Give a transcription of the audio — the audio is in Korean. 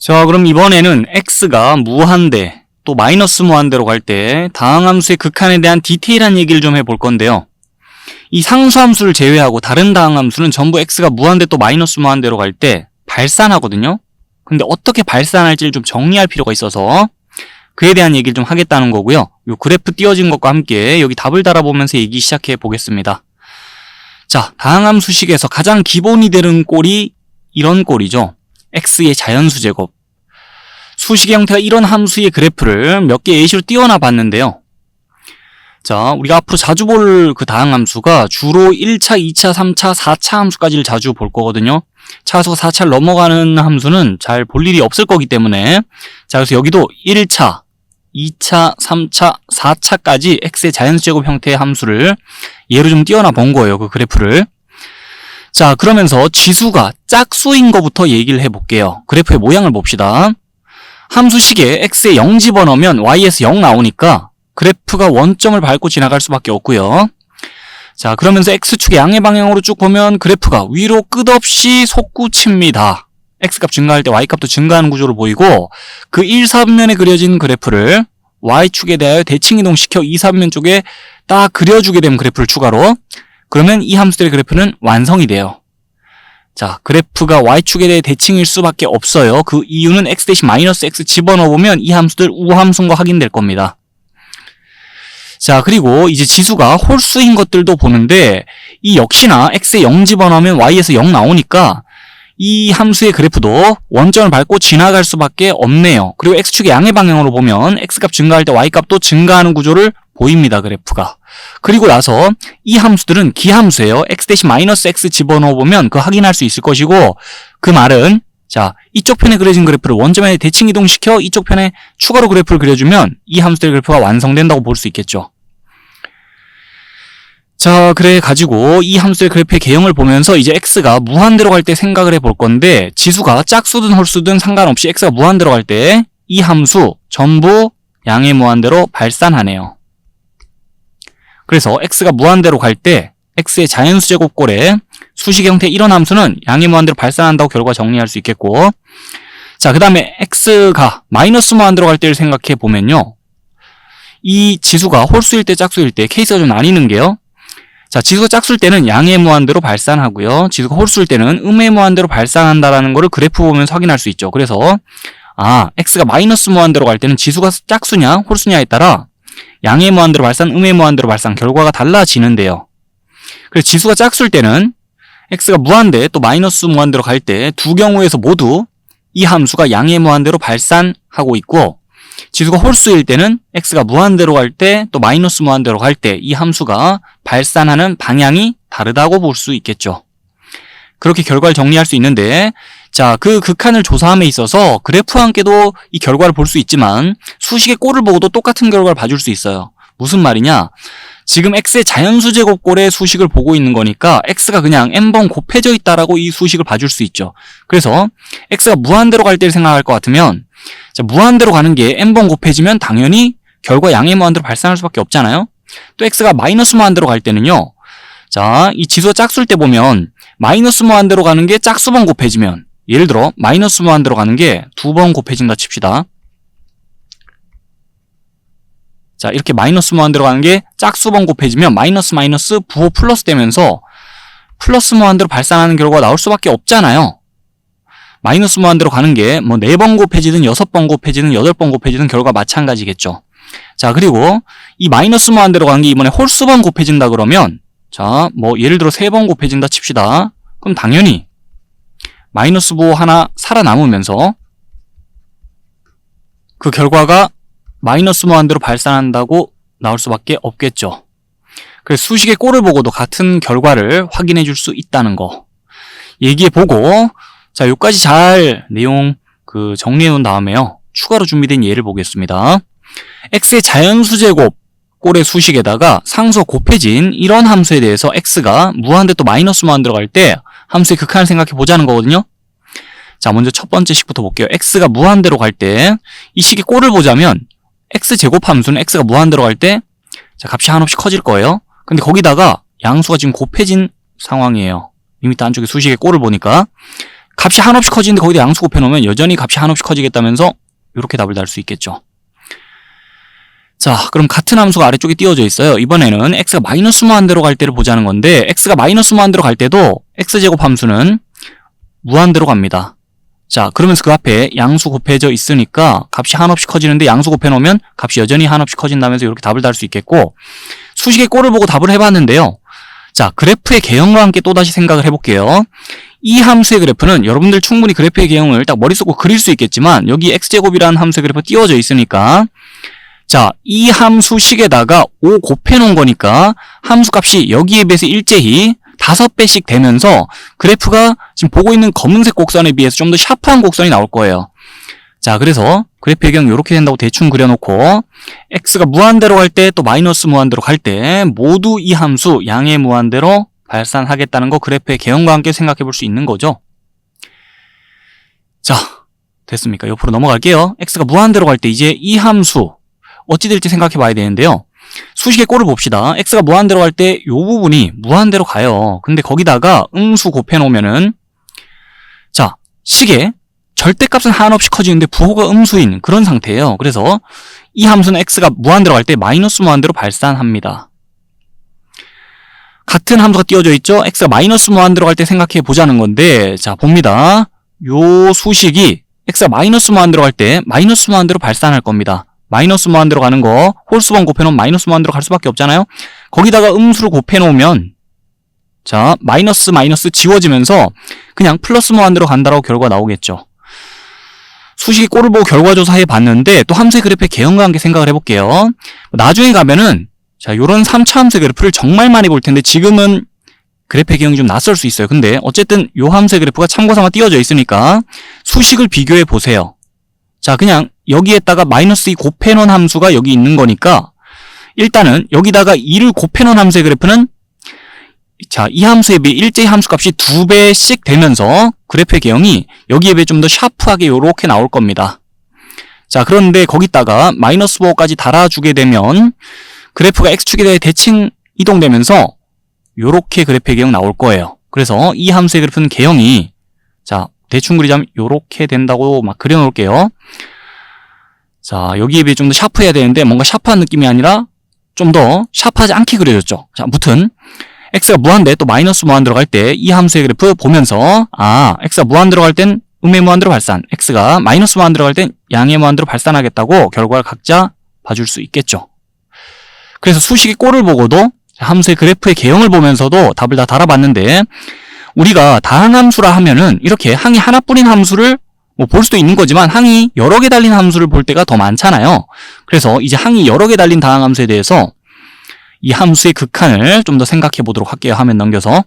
자, 그럼 이번에는 x가 무한대 또 마이너스 무한대로 갈 때 다항함수의 극한에 대한 디테일한 얘기를 좀 해볼 건데요. 이 상수함수를 제외하고 다른 다항함수는 전부 x가 무한대 또 마이너스 무한대로 갈 때 발산하거든요. 근데 어떻게 발산할지를 좀 정리할 필요가 있어서 그에 대한 얘기를 좀 하겠다는 거고요. 요 그래프 띄워진 것과 함께 여기 답을 달아보면서 얘기 시작해 보겠습니다. 자, 다항함수식에서 가장 기본이 되는 꼴이 이런 꼴이죠. x의 자연수 제곱. 수식의 형태가 이런 함수의 그래프를 몇 개 예시로 띄워놔 봤는데요. 자, 우리가 앞으로 자주 볼 그 다항함수가 주로 1차, 2차, 3차, 4차 함수까지를 자주 볼 거거든요. 차수가 4차를 넘어가는 함수는 잘 볼 일이 없을 거기 때문에, 자, 그래서 여기도 1차, 2차, 3차, 4차까지 x의 자연수 제곱 형태의 함수를 예로 좀 띄워놔 본 거예요. 그 그래프를. 자, 그러면서 지수가 짝수인 것부터 얘기를 해볼게요. 그래프의 모양을 봅시다. 함수식에 x에 0 집어넣으면 y에서 0 나오니까 그래프가 원점을 밟고 지나갈 수밖에 없고요. 자, 그러면서 x축의 양의 방향으로 쭉 보면 그래프가 위로 끝없이 솟구칩니다. x값 증가할 때 y값도 증가하는 구조로 보이고, 그 1, 3면에 그려진 그래프를 y축에 대하여 대칭 이동시켜 2, 3면 쪽에 딱 그려주게 되면 그래프를 추가로, 그러면 이 함수들의 그래프는 완성이 돼요. 자, 그래프가 y축에 대해 대칭일 수밖에 없어요. 그 이유는 x 대신 마이너스 x 집어넣어보면 이 함수들 우함수인 거 확인될 겁니다. 자, 그리고 이제 지수가 홀수인 것들도 보는데, 이 역시나 x에 0 집어넣으면 y에서 0 나오니까 이 함수의 그래프도 원점을 밟고 지나갈 수밖에 없네요. 그리고 x축의 양의 방향으로 보면 x값 증가할 때 y값도 증가하는 구조를 보입니다. 그래프가. 그리고 나서 이 함수들은 기함수예요. x 대신 마이너스 x 집어넣어보면 그거 확인할 수 있을 것이고, 그 말은 자, 이쪽 편에 그려진 그래프를 원점에 대칭 이동시켜 이쪽 편에 추가로 그래프를 그려주면 이 함수들의 그래프가 완성된다고 볼 수 있겠죠. 자, 그래 가지고 이 함수의 그래프의 개형을 보면서 이제 x가 무한대로 갈 때 생각을 해볼 건데, 지수가 짝수든 홀수든 상관없이 x가 무한대로 갈 때 이 함수 전부 양의 무한대로 발산하네요. 그래서 x가 무한대로 갈 때 x의 자연수 제곱꼴에 수식 형태 이런 함수는 양의 무한대로 발산한다고 결과 정리할 수 있겠고, 자, 그 다음에 x가 마이너스 무한대로 갈 때를 생각해 보면요, 이 지수가 홀수일 때 짝수일 때 케이스가 좀 나뉘는 게요. 자, 지수가 짝수일 때는 양의 무한대로 발산하고요, 지수가 홀수일 때는 음의 무한대로 발산한다라는 거를 그래프 보면서 확인할 수 있죠. 그래서 x가 마이너스 무한대로 갈 때는 지수가 짝수냐 홀수냐에 따라 양의 무한대로 발산, 음의 무한대로 발산 결과가 달라지는데요. 그래서 지수가 짝수일 때는 x가 무한대 또 마이너스 무한대로 갈 때 두 경우에서 모두 이 함수가 양의 무한대로 발산하고 있고, 지수가 홀수일 때는 x가 무한대로 갈 때 또 마이너스 무한대로 갈 때 이 함수가 발산하는 방향이 다르다고 볼 수 있겠죠. 그렇게 결과를 정리할 수 있는데, 자, 그 극한을 조사함에 있어서 그래프와 함께도 이 결과를 볼 수 있지만 수식의 꼴을 보고도 똑같은 결과를 봐줄 수 있어요. 무슨 말이냐? 지금 x의 자연수 제곱꼴의 수식을 보고 있는 거니까 x가 그냥 n번 곱해져 있다라고 이 수식을 봐줄 수 있죠. 그래서 x가 무한대로 갈 때를 생각할 것 같으면, 자, 무한대로 가는 게 n번 곱해지면 당연히 결과 양의 무한대로 발산할 수밖에 없잖아요. 또 x가 마이너스 무한대로 갈 때는요, 자, 이 지수가 짝수일 때 보면 마이너스 무한대로 가는 게 짝수번 곱해지면, 예를 들어 마이너스 무한대로 가는 게 2번 곱해진다 칩시다. 자, 이렇게 마이너스 무한대로 가는 게 짝수번 곱해지면 마이너스 마이너스 부호 플러스 되면서 플러스 무한대로 발산하는 결과가 나올 수밖에 없잖아요. 마이너스 무한대로 가는 게 뭐 4번 곱해지든 6번 곱해지든 8번 곱해지든 결과 마찬가지겠죠. 자, 그리고 이 마이너스 무한대로 가는 게 이번에 홀수번 곱해진다 그러면, 자, 뭐 예를 들어 3번 곱해진다 칩시다. 그럼 당연히 마이너스 부호 하나 살아남으면서 그 결과가 마이너스 무한대로 발산한다고 나올 수밖에 없겠죠. 그래서 수식의 꼴을 보고도 같은 결과를 확인해 줄 수 있다는 거 얘기해 보고, 자, 여기까지 잘 내용 정리해 놓은 다음에요, 추가로 준비된 예를 보겠습니다. x의 자연수 제곱 꼴의 수식에다가 상수 곱해진 이런 함수에 대해서 x가 무한대 또 마이너스 무한대로 갈 때 함수의 극한을 생각해 보자는 거거든요. 자, 먼저 첫 번째 식부터 볼게요. x가 무한대로 갈 때 이 식의 꼴을 보자면 x제곱 함수는 x가 무한대로 갈 때, 자, 값이 한없이 커질 거예요. 근데 거기다가 양수가 지금 곱해진 상황이에요. 리미트 안쪽에 수식의 꼴을 보니까. 값이 한없이 커지는데 거기다 양수 곱해놓으면 여전히 값이 한없이 커지겠다면서 이렇게 답을 달 수 있겠죠. 자, 그럼 같은 함수가 아래쪽에 띄워져 있어요. 이번에는 x가 마이너스 무한대로 갈 때를 보자는 건데 x가 마이너스 무한대로 갈 때도 x제곱 함수는 무한대로 갑니다. 자, 그러면서 그 앞에 양수 곱해져 있으니까 값이 한없이 커지는데 양수 곱해놓으면 값이 여전히 한없이 커진다면서 이렇게 답을 달 수 있겠고, 수식의 꼴을 보고 답을 해봤는데요. 자, 그래프의 개형과 함께 또다시 생각을 해볼게요. 이 함수의 그래프는 여러분들 충분히 그래프의 개형을 딱 머릿속으로 그릴 수 있겠지만 여기 x제곱이라는 함수의 그래프가 띄워져 있으니까, 자, 이 함수식에다가 5 곱해놓은 거니까 함수값이 여기에 비해서 일제히 5배씩 되면서 그래프가 지금 보고 있는 검은색 곡선에 비해서 좀 더 샤프한 곡선이 나올 거예요. 자, 그래서 그래프의 개형 이렇게 된다고 대충 그려놓고 x가 무한대로 갈 때 또 마이너스 무한대로 갈 때 모두 이 함수 양의 무한대로 발산하겠다는 거 그래프의 개형과 함께 생각해 볼 수 있는 거죠. 자, 됐습니까? 옆으로 넘어갈게요. x가 무한대로 갈 때 이제 이 함수 어찌 될지 생각해 봐야 되는데요. 수식의 꼴을 봅시다. x가 무한대로 갈 때 이 부분이 무한대로 가요. 근데 거기다가 음수 곱해 놓으면은, 자, 식의 절대값은 한없이 커지는데 부호가 음수인 그런 상태예요. 그래서 이 함수는 x가 무한대로 갈 때 마이너스 무한대로 발산합니다. 같은 함수가 띄워져 있죠? x가 마이너스 무한대로 갈 때 생각해 보자는 건데, 자, 봅니다. 요 수식이 x가 마이너스 무한대로 갈 때 마이너스 무한대로 발산할 겁니다. 마이너스 무한대로 가는 거 홀수번 곱해놓으면 마이너스 무한대로 갈 수밖에 없잖아요. 거기다가 음수를 곱해놓으면, 자, 마이너스 마이너스 지워지면서 그냥 플러스 무한대로 간다라고 결과가 나오겠죠. 수식의 꼴을 보고 결과 조사해 봤는데 또 함수의 그래프의 개형과 함께 생각을 해볼게요. 나중에 가면은, 자, 요런 3차 함수의 그래프를 정말 많이 볼 텐데 지금은 그래프의 개형이 좀 낯설 수 있어요. 근데 어쨌든 요 함수의 그래프가 참고 삼아 띄워져 있으니까 수식을 비교해 보세요. 자, 그냥 여기에다가 마이너스 2 곱해놓은 함수가 여기 있는 거니까 일단은 여기다가 2를 곱해놓은 함수의 그래프는, 자, 이 함수에 비해 일제히 함수값이 2배씩 되면서 그래프의 개형이 여기에 비해 좀 더 샤프하게 요렇게 나올 겁니다. 자, 그런데 거기다가 마이너스 5까지 달아주게 되면 그래프가 x축에 대해 대칭 이동되면서 요렇게 그래프의 개형 나올 거예요. 그래서 이 함수의 그래프는 개형이, 자, 대충 그리자면 요렇게 된다고 막 그려놓을게요. 자, 여기에 비해 좀 더 샤프해야 되는데 뭔가 샤프한 느낌이 아니라 좀 더 샤프하지 않게 그려졌죠. 자, 아무튼 x가 무한대 또 마이너스 무한대로 갈 때 이 함수의 그래프 보면서, 아, x가 무한대로 갈 땐 음의 무한대로 발산, x가 마이너스 무한대로 갈 땐 양의 무한대로 발산하겠다고 결과를 각자 봐줄 수 있겠죠. 그래서 수식의 꼴을 보고도 함수의 그래프의 개형을 보면서도 답을 다 달아봤는데, 우리가 다항함수라 하면은 이렇게 항이 하나뿐인 함수를 뭐 볼 수도 있는 거지만 항이 여러 개 달린 함수를 볼 때가 더 많잖아요. 그래서 이제 항이 여러 개 달린 다항함수에 대해서 이 함수의 극한을 좀 더 생각해 보도록 할게요. 화면 넘겨서.